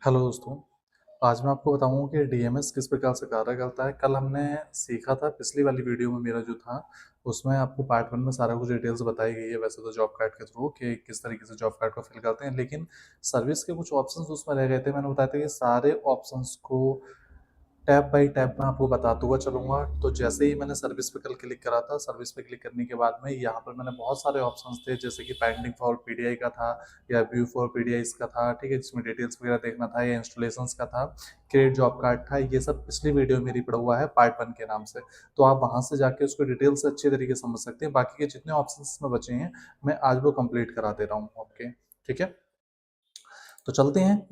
Hello दोस्तों, आज मैं आपको बताऊँगा कि डीएमएस किस प्रकार से कार्य करता है। कल हमने सीखा था, पिछली वाली वीडियो में मेरा जो था, उसमें आपको पार्ट 1 में सारा कुछ डिटेल्स बताई गई है वैसे तो जॉब कार्ड के थ्रू कि किस तरीके से जॉब कार्ड को फिल करते हैं। लेकिन सर्विस के कुछ ऑप्शंस उसमें रह गए थे। मैंने बताया था कि सारे ऑप्शंस को टैप बाय टैप मैं आपको बताता हुआ चलूँगा। तो जैसे ही मैंने सर्विस पे कल क्लिक करा था, सर्विस पे क्लिक करने के बाद में यहाँ पर मैंने बहुत सारे ऑप्शंस थे, जैसे कि पेंडिंग फॉर पीडीआई का था या व्यू फॉर पीडीआईज़ का था, ठीक है? जिसमें डिटेल्स वगैरह देखना था या इंस्टॉलेशंस का था, क्रिएट जॉब कार्ड था। ये सब पिछली वीडियो मेरी पड़ा हुआ है पार्ट 1 के नाम से। तो आप वहाँ से जाके उसको डिटेल से अच्छे तरीके से समझ सकते हैं। बाकी के जितने ऑप्शंस इसमें बचे हैं, मैं आज वो कंप्लीट करा दे रहा हूँ आपके, ठीक है? तो चलते हैं,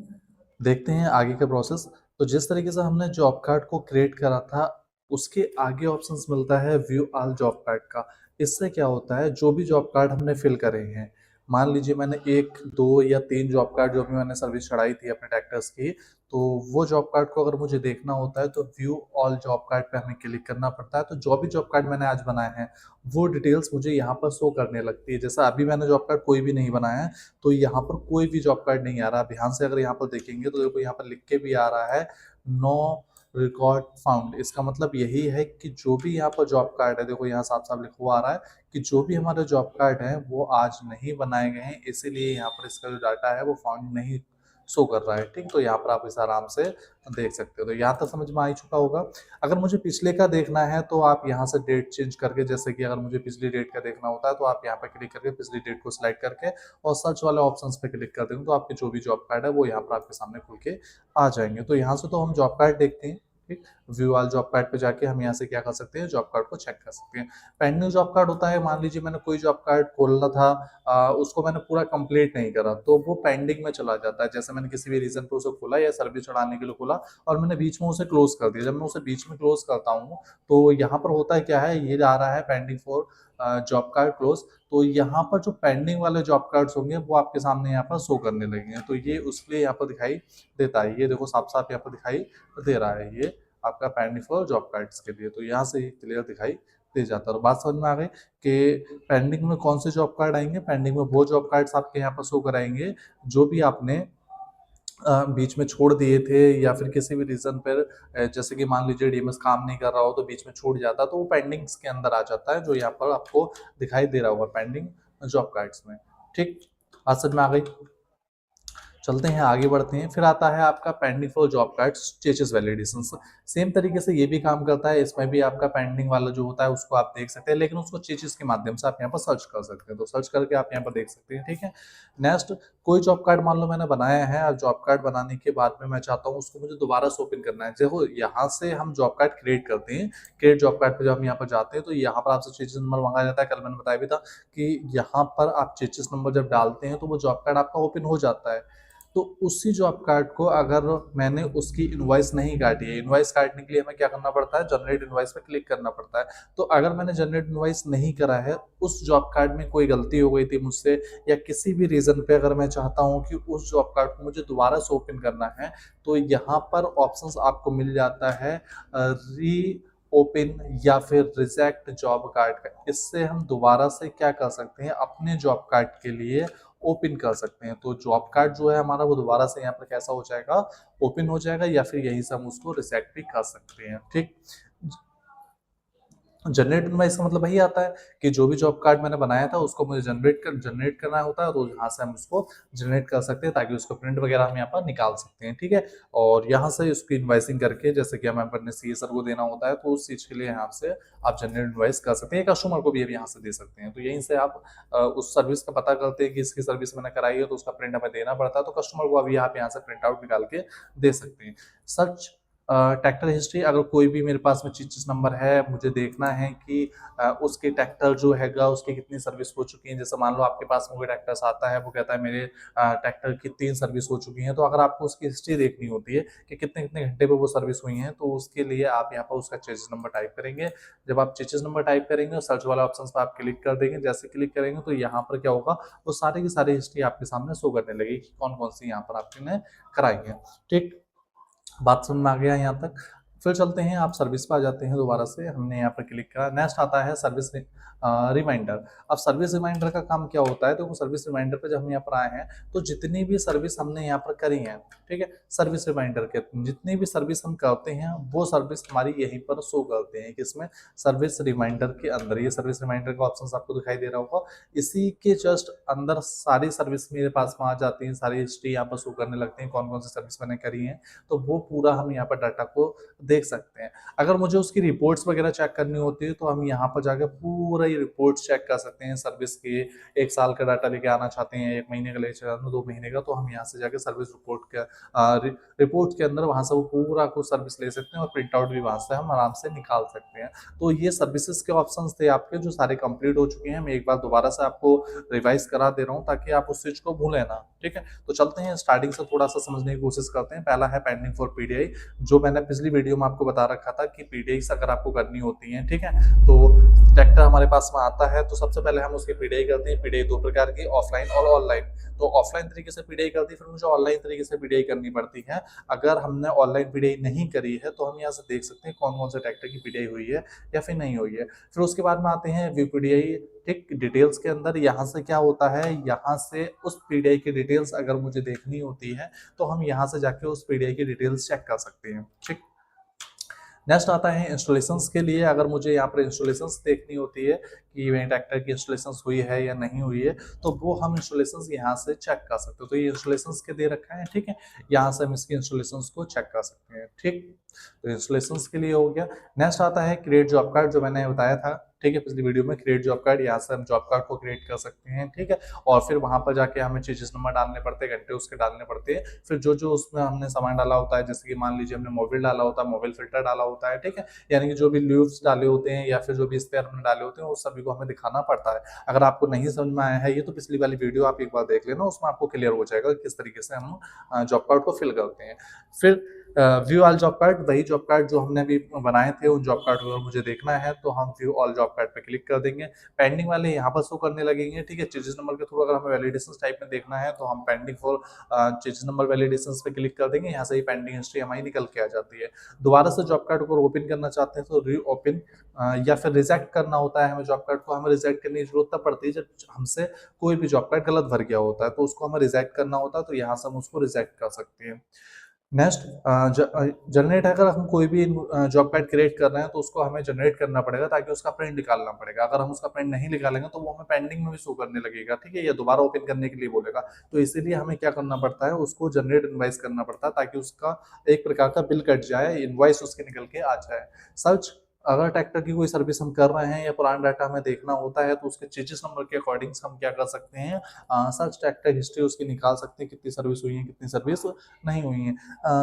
देखते हैं आगे का प्रोसेस। तो जिस तरीके से हमने जॉब कार्ड को क्रिएट करा था, उसके आगे ऑप्शंस मिलता है व्यू ऑल जॉब कार्ड का। इससे क्या होता है, जो भी जॉब कार्ड हमने फिल करे हैं, मान लीजिए मैंने 1, 2 या 3 जॉब कार्ड जो भी मैंने सर्विस चढ़ाई थी अपने ट्रैक्टर्स की, तो वो जॉब कार्ड को अगर मुझे देखना होता है तो व्यू ऑल जॉब कार्ड पे हमें क्लिक करना पड़ता है। तो जो भी जॉब कार्ड मैंने आज बनाए हैं, वो डिटेल्स मुझे यहाँ पर शो करने लगती है। जैसा अभी मैंने जॉब कार्ड कोई भी नहीं बनाया है, तो यहाँ पर कोई भी जॉब कार्ड नहीं आ रहा। ध्यान से अगर यहाँ पर देखेंगे तो देखो यहाँ पर लिख के भी आ रहा है नो रिकॉर्ड फाउंड। इसका मतलब यही है कि जो भी यहाँ पर जॉब कार्ड है, देखो यहाँ साफ साफ लिखा हुआ आ रहा है कि जो भी हमारे जॉब कार्ड है वो आज नहीं बनाए गए हैं, इसीलिए यहाँ पर इसका जो डाटा है वो फाउंड नहीं शो कर रहा है। ठीक, तो यहाँ पर आप इसे आराम से देख सकते हो। तो यहाँ तक समझ में आ ही चुका होगा। अगर मुझे पिछले का देखना है तो आप यहाँ से डेट चेंज करके, जैसे कि अगर मुझे पिछली डेट का देखना होता है तो आप यहाँ पर क्लिक करके पिछली डेट को सिलेक्ट करके और सर्च वाले ऑप्शंस पे क्लिक कर देंगे तो आपके जो भी जॉब कार्ड है वो यहाँ पर आपके सामने खुल के आ जाएंगे। तो यहाँ से तो हम जॉब कार्ड देखते हैं। ठीक, व्यू ऑल जॉब कार्ड पे जाके हम यहाँ से क्या कर सकते हैं, जॉब कार्ड को चेक कर सकते हैं। पेंडिंग जॉब कार्ड होता है, मान लीजिए मैंने कोई जॉब कार्ड खोलना था, उसको मैंने पूरा कंप्लीट नहीं करा तो वो पेंडिंग में चला जाता है। जैसे मैंने किसी भी रीजन पे उसे खोला या सर्विस चढ़ाने के लिए खोला और मैंने बीच में उसे क्लोज कर दिया। जब मैं उसे बीच में क्लोज करता हूँ तो यहाँ पर होता है क्या है, ये आ रहा है pending for job card close. तो यहाँ पर जो पेंडिंग वाले जॉब कार्ड्स होंगे वो आपके सामने यहाँ पर शो करने लगेंगे। तो ये उसके लिए यहाँ पर दिखाई देता है। ये देखो साफ साफ यहाँ पर दिखाई दे रहा है, ये आपका पेंडिंग फॉर जॉब कार्ड्स के लिए। तो यहाँ से ही क्लियर दिखाई दे जाता है। और बात समझ में आ गई कि पेंडिंग में कौन से जॉब कार्ड आएंगे। पेंडिंग में वो जॉब कार्ड्स आपके यहाँ पर शो कराएंगे जो भी आपने बीच में छोड़ दिए थे या फिर किसी भी रीज़न पर, जैसे कि मान लीजिए डीएमएस काम नहीं कर रहा हो तो बीच में छूट जाता, तो वो पेंडिंग्स के अंदर आ जाता है, जो यहाँ पर आपको दिखाई दे रहा होगा पेंडिंग जॉब कार्ड्स में। ठीक, बात समझ में आ गई। चलते हैं आगे बढ़ते हैं। फिर आता है आपका pending for job cards changes validation. Same तरीके से ये भी काम करता है। इसमें भी आपका पेंडिंग वाला जो होता है उसको आप देख सकते हैं, लेकिन उसको चेंजेस के माध्यम से आप यहाँ पर सर्च कर सकते हैं। तो सर्च करके आप यहाँ पर देख सकते हैं। ठीक है, नेक्स्ट, कोई जॉब कार्ड मान लो मैंने बनाया है, अब जॉब कार्ड बनाने के बाद में मैं चाहता हूँ उसको मुझे दोबारा से ओपन करना है। देखो यहाँ से हम जॉब कार्ड क्रिएट करते हैं, क्रिएट जॉब कार्ड पे जब हम यहाँ पर जाते हैं तो यहाँ पर आपसे चेंजेस नंबर मांगा जाता है। कल मैंने बताया भी था कि यहाँ पर आप चेंजेस नंबर जब डालते हैं तो वो जॉब कार्ड आपका ओपन हो जाता है। तो उसी जॉब कार्ड को अगर मैंने उसकी इनवॉइस नहीं काटी है, इनवॉइस काटने के लिए हमें क्या करना पड़ता है, जनरेट इनवॉइस पे क्लिक करना पड़ता है। तो अगर मैंने जनरेट इनवॉइस नहीं करा है, उस जॉब कार्ड में कोई गलती हो गई थी मुझसे या किसी भी रीजन पे अगर मैं चाहता हूँ कि उस जॉब कार्ड को मुझे दोबारा से ओपन करना है, तो यहाँ पर ऑप्शंस आपको मिल जाता है री ओपन या फिर रिजेक्ट जॉब कार्ड का। इससे हम दोबारा से क्या कर सकते हैं, अपने जॉब कार्ड के लिए ओपन कर सकते हैं। तो जॉब कार्ड जो है हमारा वो दोबारा से यहाँ पर कैसा हो जाएगा, ओपन हो जाएगा, या फिर यहीं से हम उसको रिसेट भी कर सकते हैं। ठीक, जनरेट इनवॉइस का मतलब वही आता है कि जो भी जॉब कार्ड मैंने बनाया था उसको मुझे जनरेट करना होता है, तो यहाँ से हम उसको जनरेट कर सकते हैं ताकि उसको प्रिंट वगैरह हम यहाँ पर निकाल सकते हैं। ठीक है, और यहाँ से उसकी इनवॉइसिंग करके, जैसे कि हमें अपने सीएसआर को देना होता है, तो उस चीज़ के लिए यहाँ से आप जनरेट इनवॉइस कर सकते हैं। कस्टमर को भी यहाँ से दे सकते हैं। तो यहीं से आप उस सर्विस का पता करते हैं कि इसकी सर्विस मैंने कराई है तो उसका प्रिंट हमें देना पड़ता है, तो कस्टमर को अभी आप यहाँ से प्रिंट आउट निकाल के दे सकते हैं। सर्च ट्रैक्टर हिस्ट्री, अगर कोई भी मेरे पास में चीज नंबर है, मुझे देखना है कि उसके ट्रैक्टर जो हैगा उसकी कितनी सर्विस हो चुकी है। जैसे मान लो आपके पास में कोई ट्रैक्टर्स आता है, वो कहता है मेरे ट्रैक्टर की 3 सर्विस हो चुकी हैं, तो अगर आपको उसकी हिस्ट्री देखनी होती है कि कितने कितने घंटे पे वो सर्विस हुई हैं, तो उसके लिए आप यहाँ पर उसका चेसिस नंबर टाइप करेंगे। जब आप चेसिस नंबर टाइप करेंगे, सर्च वाला ऑप्शन पर आप क्लिक कर देंगे। जैसे क्लिक करेंगे तो यहाँ पर क्या होगा, वो सारी की सारी हिस्ट्री आपके सामने शो करने लगेगी कि कौन कौन सी यहाँ पर आपने कराई है। ठीक, बात समझ में आ गया यहाँ तक। फिर चलते हैं, आप सर्विस पे आ जाते हैं, दोबारा से हमने यहाँ पर क्लिक करा। नेक्स्ट आता है सर्विस रिमाइंडर। अब सर्विस रिमाइंडर का काम क्या होता है, तो सर्विस रिमाइंडर पे जब हम यहाँ पर आए हैं तो जितनी भी सर्विस हमने यहाँ पर करी है, ठीक है, सर्विस रिमाइंडर के जितनी भी सर्विस हम करते हैं वो सर्विस हमारी यहीं पर शो करते हैं, किसमें, सर्विस रिमाइंडर के अंदर। ये सर्विस रिमाइंडर का ऑप्शन आपको दिखाई दे रहा होगा, इसी के जस्ट अंदर सारी सर्विस मेरे पास में आ जाती है, सारी हिस्ट्री यहाँ पर शो करने लगती है, कौन कौन सी सर्विस मैंने करी है, तो वो पूरा हम यहाँ पर डाटा को देख सकते हैं। अगर मुझे उसकी रिपोर्ट्स वगैरह चेक करनी होती है तो हम यहाँ पर जाकर पूरा ये रिपोर्ट्स चेक कर सकते हैं, सर्विस के 1 साल का डाटा लेके आना चाहते हैं, 1 महीने का लेके चलना, 2 महीने का, तो हम यहाँ से जाकर सर्विस रिपोर्ट के अंदर वहां से वो पूरा कुछ सर्विस ले सकते हैं और प्रिंट आउट भी वहां से हम आराम से निकाल सकते हैं। तो ये सर्विसेज के ऑप्शंस थे आपके जो सारे कंप्लीट हो चुके हैं। मैं एक बार दोबारा से आपको रिवाइज करा दे रहा हूँ ताकि आप उस चीज को भूलें ना, ठीक है। तो चलते हैं स्टार्टिंग से थोड़ा सा समझने की कोशिश करते हैं। पहला है पेंडिंग फॉर पीडीआई, जो मैंने पिछली वीडियो में आपको बता रखा था कि पीडीआई अगर आपको करनी होती है, ठीक है, तो ट्रैक्टर हमारे पास में आता है तो सबसे पहले हम उसकी पीडीआई करते हैं। पीडीआई 2 प्रकार की, ऑफलाइन और ऑनलाइन। तो ऑफलाइन तरीके से पीडीआई करती है, फिर मुझे ऑनलाइन तरीके से पीडीआई करनी पड़ती है। अगर हमने ऑनलाइन पीडीआई नहीं करी है तो हम यहाँ से देख सकते हैं कौन कौन से ट्रैक्टर की पीडीआई हुई है या फिर नहीं हुई है। फिर उसके बाद में आते हैं व्यू पीडीआई, ठीक, डिटेल्स के अंदर। यहाँ से क्या होता है, यहाँ से उस पीडीआई की डिटेल्स अगर मुझे देखनी होती है तो हम यहाँ से जाके उस पीडीआई की डिटेल्स चेक कर सकते हैं, ठीक। नेक्स्ट आता है इंस्टॉलेशंस के लिए। अगर मुझे यहाँ पर इंस्टॉलेशंस देखनी होती है कि मेरे ट्रैक्टर की इंस्टॉलेशंस हुई है या नहीं हुई है, तो वो हम इंस्टॉलेशंस यहाँ से चेक कर सकते हो। तो ये इंस्टॉलेशंस के दे रखा है, ठीक है, यहाँ से हम इसकी इंस्टॉलेशंस को चेक कर सकते हैं, ठीक। तो इंस्टॉलेशंस के लिए हो गया। नेक्स्ट आता है क्रिएट जॉब कार्ड, जो मैंने बताया था, ठीक है, पिछली वीडियो में। क्रिएट जॉब कार्ड, यहाँ से हम जॉब कार्ड को क्रिएट कर सकते हैं, ठीक है। और फिर वहां पर जाके हमें चेजिस नंबर डालने पड़ते हैं, घंटे उसके डालने पड़ते हैं। फिर जो जो उसमें हमने सामान डाला होता है, जैसे कि मान लीजिए हमने मोबिल डाला होता है, मोबिल फिल्टर डाला होता है, ठीक है, यानी कि जो भी ल्यूब्स डाले होते हैं या फिर जो भी स्पेयर हमने डाले होते हैं वो सभी को हमें दिखाना पड़ता है। अगर आपको नहीं समझ में आया है ये, तो पिछली वाली वीडियो आप एक बार देख लेना, उसमें आपको क्लियर हो जाएगा किस तरीके से हम जॉब कार्ड को फिल करते हैं। फिर व्यू ऑल जॉब कार्ड, वही जॉब कार्ड जो हमने अभी बनाए थे, उन जॉब कार्ड को मुझे देखना है तो हम व्यू ऑल जॉब कार्ड पे क्लिक कर देंगे। पेंडिंग वाले यहाँ पर शो करने लगेंगे, ठीक है। चेंजेस नंबर के थ्रू अगर हमें वैलिडेशन टाइप में देखना है तो हम pending for changes number validation पे क्लिक कर देंगे। यहाँ से ही पेंडिंग हिस्ट्री हमारी निकल के आ जाती है। दोबारा से जॉब कार्ड को ओपन करना चाहते हैं तो री ओपन, या फिर रिजेक्ट करना होता है हमें जॉब कार्ड को। हमें रिजेक्ट करने की जरूरत तब पड़ती है जब हमसे कोई भी जॉब कार्ड गलत भर गया होता है, तो उसको हमें रिजेक्ट करना होता है, तो यहाँ से हम उसको रिजेक्ट कर सकते हैं। नेक्स्ट जनरेट, अगर हम कोई भी जॉब कार्ड क्रिएट कर रहे हैं तो उसको हमें जनरेट करना पड़ेगा ताकि उसका प्रिंट निकालना पड़ेगा। अगर हम उसका प्रिंट नहीं निकालेंगे तो वो हमें पेंडिंग में भी शो करने लगेगा, ठीक है, या दोबारा ओपन करने के लिए बोलेगा। तो इसीलिए हमें क्या करना पड़ता है, उसको जनरेट इनवाइस करना पड़ता है ताकि उसका एक प्रकार का बिल कट जाए, इनवाइस उसके निकल के आ जाए। सर्च, अगर ट्रैक्टर की कोई सर्विस हम कर रहे हैं या पुराना डाटा हमें देखना होता है तो उसके चेजिस नंबर के अकॉर्डिंग हम क्या कर सकते हैं, सर्च ट्रैक्टर हिस्ट्री उसकी निकाल सकते हैं, कितनी सर्विस हुई है, कितनी सर्विस नहीं हुई है।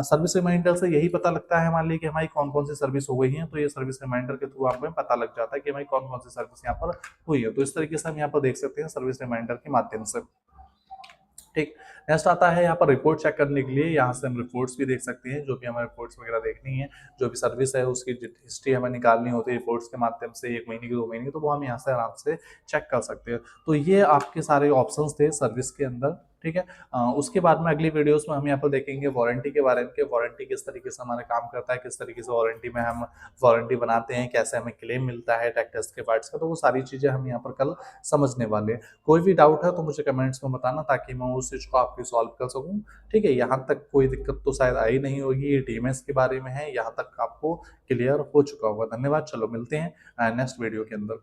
सर्विस रिमाइंडर से यही पता लगता है मान लीजिए कि हमारी कौन कौन सी सर्विस हो गई है, तो ये सर्विस रिमाइंडर के थ्रू हमें पता लग जाता है कि हमारी कौन कौन सी सर्विस यहाँ पर हुई है। तो इस तरीके से हम यहाँ पर देख सकते हैं सर्विस रिमाइंडर के माध्यम से, ठीक। नेक्स्ट आता है यहाँ पर रिपोर्ट चेक करने के लिए। यहाँ से हम रिपोर्ट्स भी देख सकते हैं, जो भी हमें रिपोर्ट्स वगैरह देखनी है, जो भी सर्विस है उसकी हिस्ट्री हमें निकालनी होती है रिपोर्ट्स के माध्यम से, 1 महीने की, 2 महीने की, तो वो हम यहाँ से आराम से चेक कर सकते हैं। तो ये आपके सारे ऑप्शंस थे सर्विस के अंदर, ठीक है। उसके बाद में अगली वीडियोस में हम यहाँ पर देखेंगे वारंटी के बारे में, कि वारंटी किस तरीके से हमारा काम करता है, किस तरीके से वारंटी में हम वारंटी बनाते हैं, कैसे हमें क्लेम मिलता है ट्रैक्टर्स के पार्ट्स का, तो वो सारी चीजें हम यहाँ पर कल समझने वाले हैं। कोई भी डाउट है तो मुझे कमेंट्स में बताना ताकि मैं उस चीज को आपकी सॉल्व कर सकूं, ठीक है। यहाँ तक कोई दिक्कत तो शायद आई नहीं होगी, ये डीएमएस के बारे में है, यहाँ तक आपको क्लियर हो चुका होगा। धन्यवाद, चलो मिलते हैं नेक्स्ट वीडियो के अंदर।